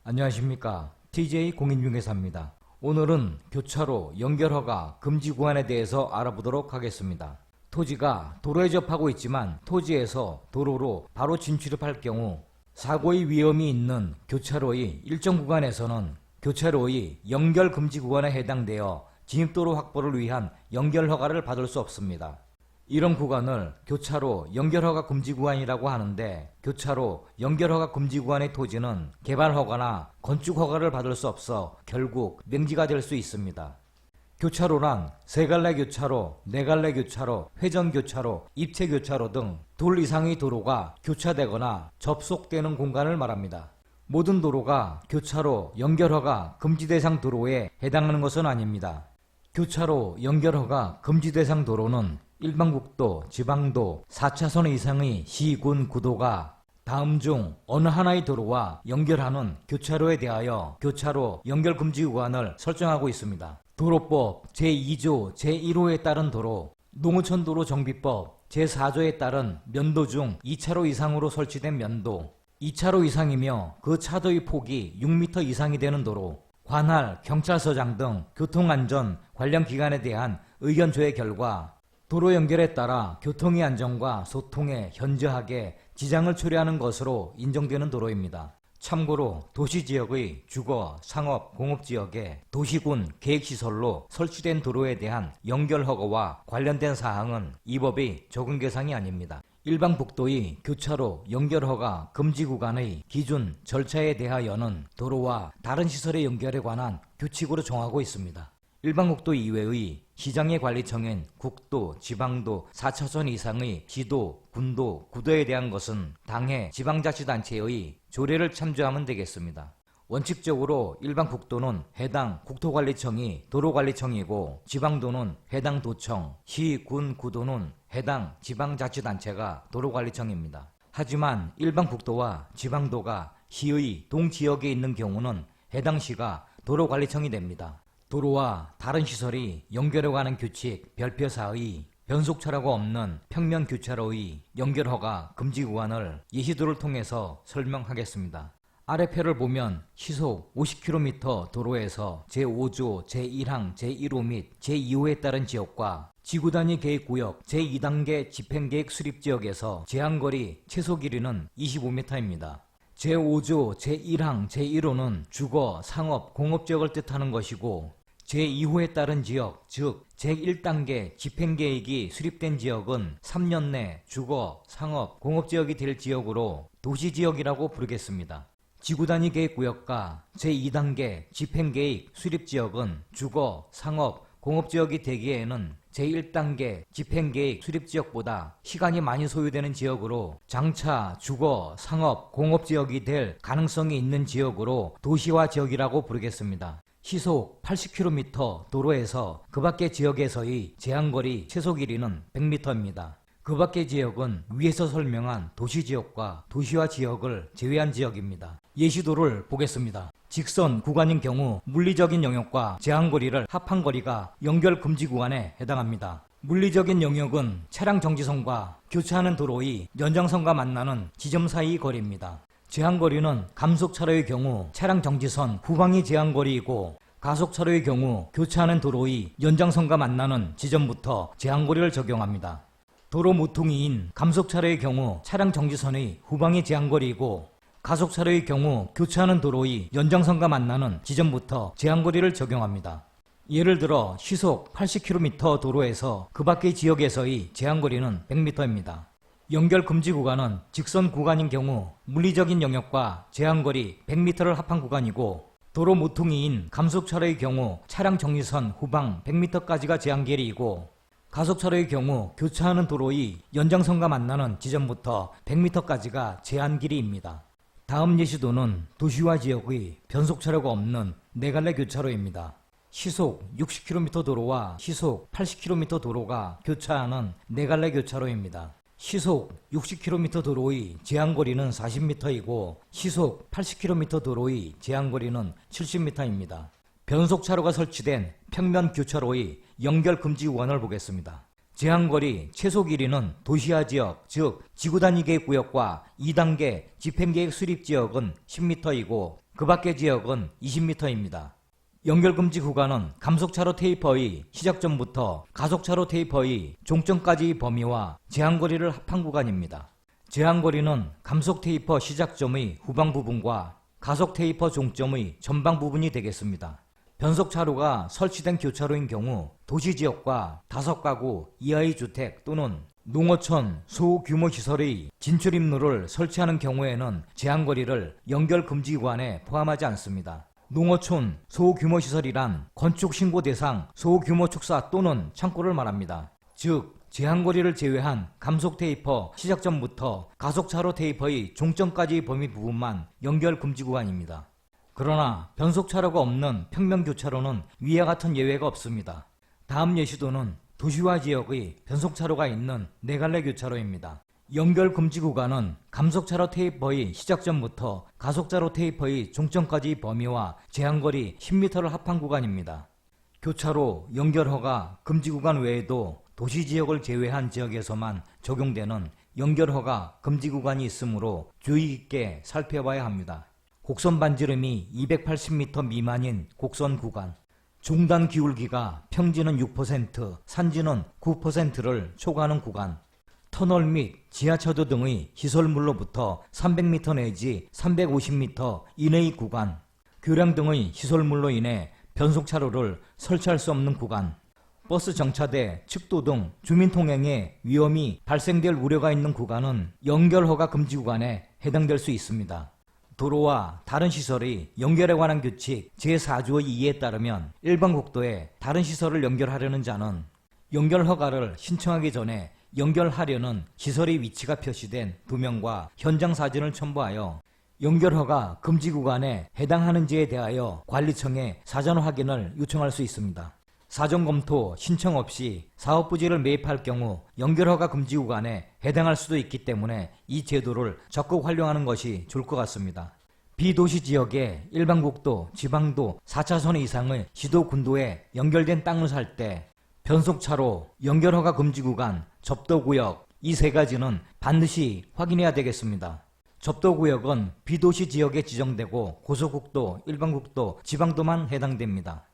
안녕하십니까. TJ 공인중개사입니다. 오늘은 교차로 연결허가 금지 구간에 대해서 알아보도록 하겠습니다. 토지가 도로에 접하고 있지만 토지에서 도로로 바로 진출할 경우 사고의 위험이 있는 교차로의 일정 구간에서는 교차로의 연결 금지 구간에 해당되어 진입도로 확보를 위한 연결허가를 받을 수 없습니다. 이런 구간을 교차로 연결허가 금지 구간이라고 하는데, 교차로 연결허가 금지 구간의 토지는 개발허가나 건축허가를 받을 수 없어 결국 명지가 될 수 있습니다. 교차로란 세 갈래 교차로, 네 갈래 교차로, 회전 교차로, 입체 교차로 등 둘 이상의 도로가 교차되거나 접속되는 공간을 말합니다. 모든 도로가 교차로 연결허가 금지 대상 도로에 해당하는 것은 아닙니다. 교차로 연결허가 금지 대상 도로는 일반국도, 지방도, 4차선 이상의 시, 군, 구도가 다음 중 어느 하나의 도로와 연결하는 교차로에 대하여 교차로 연결금지 구간을 설정하고 있습니다. 도로법 제2조 제1호에 따른 도로, 농어촌도로 정비법 제4조에 따른 면도 중 2차로 이상으로 설치된 면도, 2차로 이상이며 그 차도의 폭이 6m 이상이 되는 도로, 관할, 경찰서장 등 교통안전 관련 기관에 대한 의견 조회 결과 도로 연결에 따라 교통의 안전과 소통에 현저하게 지장을 초래하는 것으로 인정되는 도로입니다. 참고로 도시지역의 주거, 상업, 공업지역에 도시군 계획시설로 설치된 도로에 대한 연결허가와 관련된 사항은 이 법의 적용 대상이 아닙니다. 일반국도의 교차로 연결허가 금지 구간의 기준 절차에 대하여는 도로와 다른 시설의 연결에 관한 규칙으로 정하고 있습니다. 일반국도 이외의 시장의 관리청인 국도, 지방도, 4차선 이상의 시도, 군도, 구도에 대한 것은 당해 지방자치단체의 조례를 참조하면 되겠습니다. 원칙적으로 일반국도는 해당 국토관리청이 도로관리청이고, 지방도는 해당 도청, 시, 군, 구도는 해당 지방자치단체가 도로관리청입니다. 하지만 일반국도와 지방도가 시의 동지역에 있는 경우는 해당 시가 도로관리청이 됩니다. 도로와 다른 시설이 연결해 가는 규칙 별표사의 변속차로가 없는 평면 교차로의 연결허가 금지 구간을 예시도를 통해서 설명하겠습니다. 아래 표를 보면 시속 50km 도로에서 제5조 제1항 제1호 및 제2호에 따른 지역과 지구단위 계획구역 제2단계 집행계획 수립지역에서 제한거리 최소 길이는 25m입니다. 제5조 제1항 제1호는 주거, 상업, 공업지역을 뜻하는 것이고, 제2호에 따른 지역, 즉 제1단계 집행계획이 수립된 지역은 3년 내 주거, 상업, 공업지역이 될 지역으로 도시지역이라고 부르겠습니다. 지구단위 계획구역과 제2단계 집행계획 수립지역은 주거, 상업, 공업지역이 되기에는 제1단계 집행계획 수립지역보다 시간이 많이 소요되는 지역으로 장차 주거, 상업, 공업지역이 될 가능성이 있는 지역으로 도시화 지역이라고 부르겠습니다. 시속 80km 도로에서 그 밖의 지역에서의 제한거리 최소 길이는 100m입니다. 그 밖의 지역은 위에서 설명한 도시지역과 도시화 지역을 제외한 지역입니다. 예시도를 보겠습니다. 직선 구간인 경우 물리적인 영역과 제한거리를 합한 거리가 연결금지 구간에 해당합니다. 물리적인 영역은 차량 정지선과 교차하는 도로의 연장선과 만나는 지점 사이의 거리입니다. 제한거리는 감속차로의 경우 차량 정지선 후방이 제한거리이고, 가속차로의 경우 교차하는 도로의 연장선과 만나는 지점부터 제한거리를 적용합니다. 도로 모퉁이인 감속차로의 경우 차량 정지선의 후방이 제한거리이고, 가속차로의 경우 교차하는 도로의 연장선과 만나는 지점부터 제한거리를 적용합니다. 예를 들어 시속 80km 도로에서 그 밖의 지역에서의 제한거리는 100m입니다. 연결금지 구간은 직선 구간인 경우 물리적인 영역과 제한거리 100m를 합한 구간이고, 도로 모퉁이인 감속차로의 경우 차량 정지선 후방 100m까지가 제한거리이고, 가속차로의 경우 교차하는 도로의 연장선과 만나는 지점부터 100m까지가 제한길이입니다. 다음 예시도는 도시화 지역의 변속차로가 없는 네 갈래 교차로입니다. 시속 60km 도로와 시속 80km 도로가 교차하는 네 갈래 교차로입니다. 시속 60km 도로의 제한거리는 40m이고 시속 80km 도로의 제한거리는 70m입니다. 변속차로가 설치된 평면 교차로의 연결금지 구간을 보겠습니다. 제한거리 최소 길이는 도시화 지역, 즉 지구단위 계획구역과 2단계 집행계획 수립지역은 10m이고 그 밖의 지역은 20m입니다. 연결금지 구간은 감속차로 테이퍼의 시작점부터 가속차로 테이퍼의 종점까지의 범위와 제한거리를 합한 구간입니다. 제한거리는 감속 테이퍼 시작점의 후방 부분과 가속 테이퍼 종점의 전방 부분이 되겠습니다. 변속차로가 설치된 교차로인 경우 도시지역과 5가구 이하의 주택 또는 농어촌 소규모 시설의 진출입로를 설치하는 경우에는 제한거리를 연결금지 구간에 포함하지 않습니다. 농어촌 소규모 시설이란 건축신고 대상 소규모 축사 또는 창고를 말합니다. 즉 제한거리를 제외한 감속 테이퍼 시작점부터 가속차로 테이퍼의 종점까지의 범위 부분만 연결금지 구간입니다. 그러나 변속차로가 없는 평면교차로는 위와 같은 예외가 없습니다. 다음 예시도는 도시화 지역의 변속차로가 있는 4갈래 교차로입니다. 연결금지 구간은 감속차로 테이퍼의 시작점부터 가속차로 테이퍼의 종점까지의 범위와 제한거리 10m를 합한 구간입니다. 교차로 연결허가 금지 구간 외에도 도시지역을 제외한 지역에서만 적용되는 연결허가 금지 구간이 있으므로 주의 깊게 살펴봐야 합니다. 곡선 반지름이 280m 미만인 곡선 구간, 중단 기울기가 평지는 6%, 산지는 9%를 초과하는 구간, 터널 및 지하차도 등의 시설물로부터 300m 내지 350m 이내의 구간, 교량 등의 시설물로 인해 변속차로를 설치할 수 없는 구간, 버스 정차대, 측도 등 주민통행에 위험이 발생될 우려가 있는 구간은 연결허가 금지 구간에 해당될 수 있습니다. 도로와 다른 시설의 연결에 관한 규칙 제4조의 2에 따르면 일반 국도에 다른 시설을 연결하려는 자는 연결허가를 신청하기 전에 연결하려는 시설의 위치가 표시된 도면과 현장 사진을 첨부하여 연결허가 금지 구간에 해당하는지에 대하여 관리청에 사전 확인을 요청할 수 있습니다. 사전 검토 신청 없이 사업부지를 매입할 경우 연결허가 금지 구간에 해당할 수도 있기 때문에 이 제도를 적극 활용하는 것이 좋을 것 같습니다. 비도시 지역의 일반국도, 지방도 4차선 이상의 시도 군도에 연결된 땅을 살 때 변속차로, 연결허가 금지 구간, 접도구역 이 3가지는 반드시 확인해야 되겠습니다. 접도구역은 비도시 지역에 지정되고 고속국도, 일반국도, 지방도만 해당됩니다.